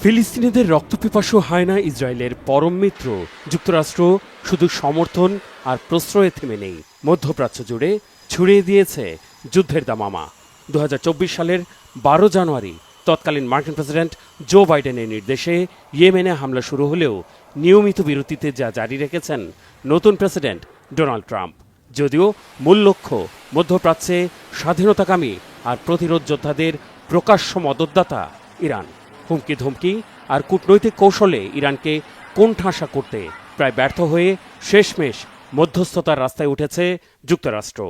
ফিলিস্তিনিদের রক্তপিপাসু হয় না ইসরায়েলের পরম মিত্র যুক্তরাষ্ট্র শুধু সমর্থন আর প্রশ্রয়ে থেমে নেই, মধ্যপ্রাচ্য জুড়ে ছড়িয়ে দিয়েছে যুদ্ধের দামামা। 2024 সালের 12 জানুয়ারি তৎকালীন মার্কিন প্রেসিডেন্ট জো বাইডেনের নির্দেশে ইয়েমেনে হামলা শুরু হলেও নিয়মিত বিরতিতে যা জারি রেখেছেন নতুন প্রেসিডেন্ট ডোনাল্ড ট্রাম্প। যদিও মূল লক্ষ্য মধ্যপ্রাচ্যে স্বাধীনতাকামী আর প্রতিরোধ যোদ্ধাদের প্রকাশ্য মদতদাতা ইরান। হুমকি ধমকি আর কূটনৈতিক কৌশলে ইরানকে কোণঠাসা করতে প্রায় ব্যর্থ হয়ে শেষমেশ মধ্যস্থতার রাস্তায় উঠেছে যুক্তরাষ্ট্র।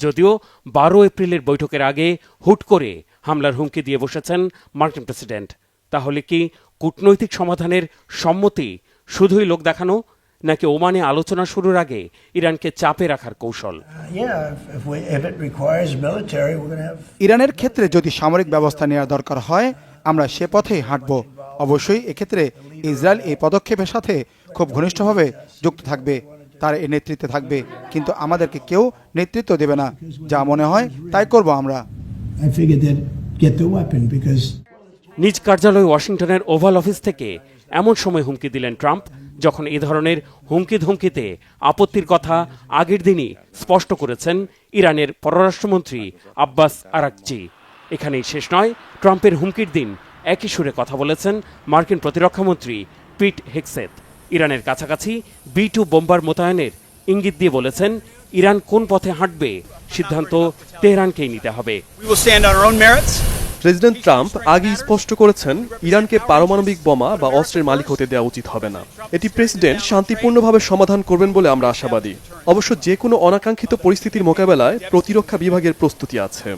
যদিও 12 এপ্রিলের বৈঠকের আগে হুট করে হামলার হুমকি দিয়ে বসেছেন মার্কিন প্রেসিডেন্ট। তাহলে কি কূটনৈতিক সমাধানের সম্মতি শুধুই লোক দেখানো, নাকি ওমানে আলোচনা শুরুর আগে ইরানকে চাপে রাখার কৌশল? ইরানের ক্ষেত্রে যদি সামরিক ব্যবস্থা নেওয়ার দরকার হয়, আমরা সে পথেই হাঁটব। অবশ্যই এক্ষেত্রে ইসরায়েল এই পদক্ষেপের সাথে খুব ঘনিষ্ঠভাবে যুক্ত থাকবে, তার এই নেতৃত্বে থাকবে, কিন্তু আমাদেরকে কেউ নেতৃত্ব দেবে না। যা মনে হয় তাই করব আমরা। নিজ কার্যালয় ওয়াশিংটনের ওভাল অফিস থেকে এমন সময় হুমকি দিলেন ট্রাম্প, যখন এ ধরনের হুমকি ধমকিতে আপত্তির কথা আগের দিনই স্পষ্ট করেছেন ইরানের পররাষ্ট্রমন্ত্রী আব্বাস আরাকচি। এখানেই শেষ নয়, ট্রাম্পের হুমকির দিন একই সুরে কথা বলেছেন মার্কিন প্রতিরক্ষামন্ত্রী পিট হেগসেথ। ইরানের কাছাকাছি B-2 বোম্বার মোতায়েনের ইঙ্গিত দিয়ে বলেছেন, ইরান কোন পথে হাঁটবে সিদ্ধান্ত তেহরানকেই নিতে হবে। প্রেসিডেন্ট ট্রাম্প আগেই স্পষ্ট করেছেন, ইরানকে পারমাণবিক বোমা বা অস্ত্রের মালিক হতে দেওয়া উচিত হবে না। এটি প্রেসিডেন্ট শান্তিপূর্ণভাবে সমাধান করবেন বলে আমরা আশাবাদী। অবশ্য যে কোনো অনাকাঙ্ক্ষিত পরিস্থিতির মোকাবেলায় প্রতিরক্ষা বিভাগের প্রস্তুতি আছে।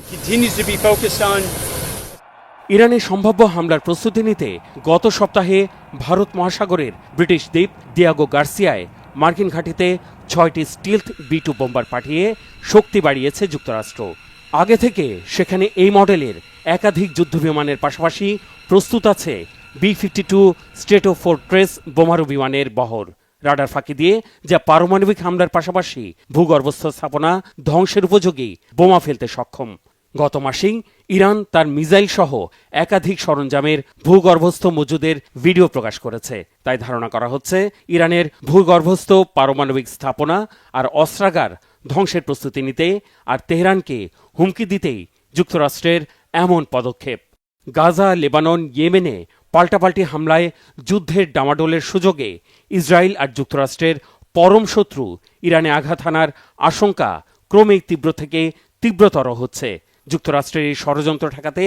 ইরানের সম্ভাব্য হামলার প্রস্তুতি নিতে গত সপ্তাহে ভারত মহাসাগরের ব্রিটিশ দ্বীপ দিয়াগো গার্সিয়ায় মার্কিন ঘাঁটিতে 6টি স্টিলথ B-2 বোম্বার পাঠিয়ে শক্তি বাড়িয়েছে যুক্তরাষ্ট্র। আগে থেকে সেখানে এই মডেলের একাধিক যুদ্ধবিমানের পাশাপাশি প্রস্তুত আছে B-52 স্ট্রেটোফোর্ট্রেস বোমারু বিমানের বহর। রাডার ফাঁকি দিয়ে যা পারমাণবিক হামলার পাশাপাশি ভূগর্ভস্থ স্থাপনা ধ্বংসের উপযোগী বোমা ফেলতে সক্ষম। গত মাসেই ইরান তার মিসাইল সহ একাধিক সরঞ্জামের ভূগর্ভস্থ মজুদের ভিডিও প্রকাশ করেছে। তাই ধারণা করা হচ্ছে, ইরানের ভূগর্ভস্থ পারমাণবিক স্থাপনা আর অস্ত্রাগার ধ্বংসের প্রস্তুতি নিতে আর তেহরানকে হুমকি দিতেই যুক্তরাষ্ট্রের এমন পদক্ষেপ। গাজা, লেবানন, ইয়েমেনে পাল্টাপাল্টি হামলায় যুদ্ধের ডামাডোলের সুযোগে ইসরায়েল আর যুক্তরাষ্ট্রের পরম শত্রু ইরানে আঘাত হানার আশঙ্কা ক্রমেই তীব্র থেকে তীব্রতর হচ্ছে। যুক্তরাষ্ট্রের এই ষড়যন্ত্র ঠেকাতে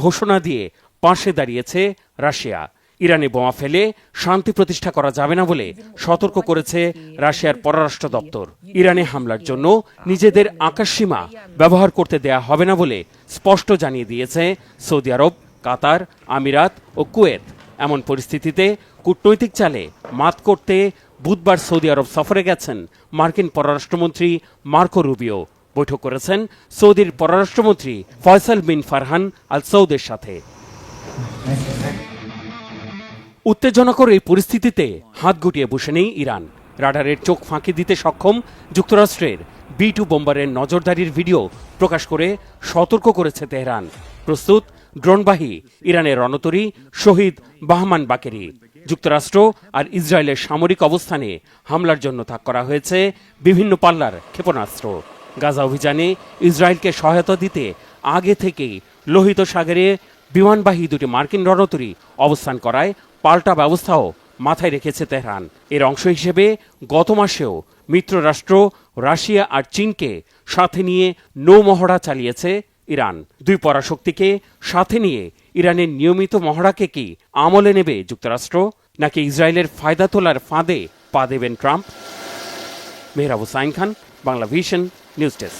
ঘোষণা দিয়ে পাশে দাঁড়িয়েছে রাশিয়া। ইরানে বোমা ফেলে শান্তি প্রতিষ্ঠা করা যাবে না বলে সতর্ক করেছে রাশিয়ার পররাষ্ট্র দপ্তর। ইরানে হামলার জন্য নিজেদের আকাশসীমা ব্যবহার করতে দেয়া হবে না বলে স্পষ্ট জানিয়ে দিয়েছে সৌদি আরব, কাতার, আমিরাত ও কুয়েত। এমন পরিস্থিতিতে কূটনৈতিক চালে মাত করতে বুধবার সৌদি আরব সফরে গেছেন মার্কিন পররাষ্ট্রমন্ত্রী মার্কো রুবিও। বৈঠক করেছেন সৌদির পররাষ্ট্রমন্ত্রী ফয়সাল বিন ফারহান আল সৌদের সাথে। উত্তেজনাকর এই পরিস্থিতিতে হাত গুটিয়ে বসে নেই ইরান। রাডারের চোখ ফাঁকি দিতে সক্ষম যুক্তরাষ্ট্রের B-2 বোম্বারের নজরদারির ভিডিও প্রকাশ করে সতর্ক করেছে তেহরান। প্রস্তুত ড্রোনবাহী ইরানের রণতরী শহীদ বাহমান বাকেরি। যুক্তরাষ্ট্র আর ইসরায়েলের সামরিক অবস্থানে হামলার জন্য তাক করা হয়েছে বিভিন্ন পাল্লার ক্ষেপণাস্ত্র। গাজা অভিযানে ইসরায়েলকে সহায়তা দিতে আগে থেকেই লোহিত সাগরে বিমানবাহী দুটি মার্কিন রণতরী অবস্থান করায় পাল্টা ব্যবস্থাও মাথায় রেখেছে তেহরান। এর অংশ হিসেবে গত মাসেও মিত্ররাষ্ট্র রাশিয়া আর চীনকে সাথে নিয়ে নৌমহড়া চালিয়েছে ইরান। দুই পরাশক্তিকে সাথে নিয়ে ইরানের নিয়মিত মহড়াকে কি আমলে নেবে যুক্তরাষ্ট্র, নাকি ইসরায়েলের ফায়দা তোলার ফাঁদে পা দেবেন Trump? Mehrab Hussain Khan, Bangla vision news desk.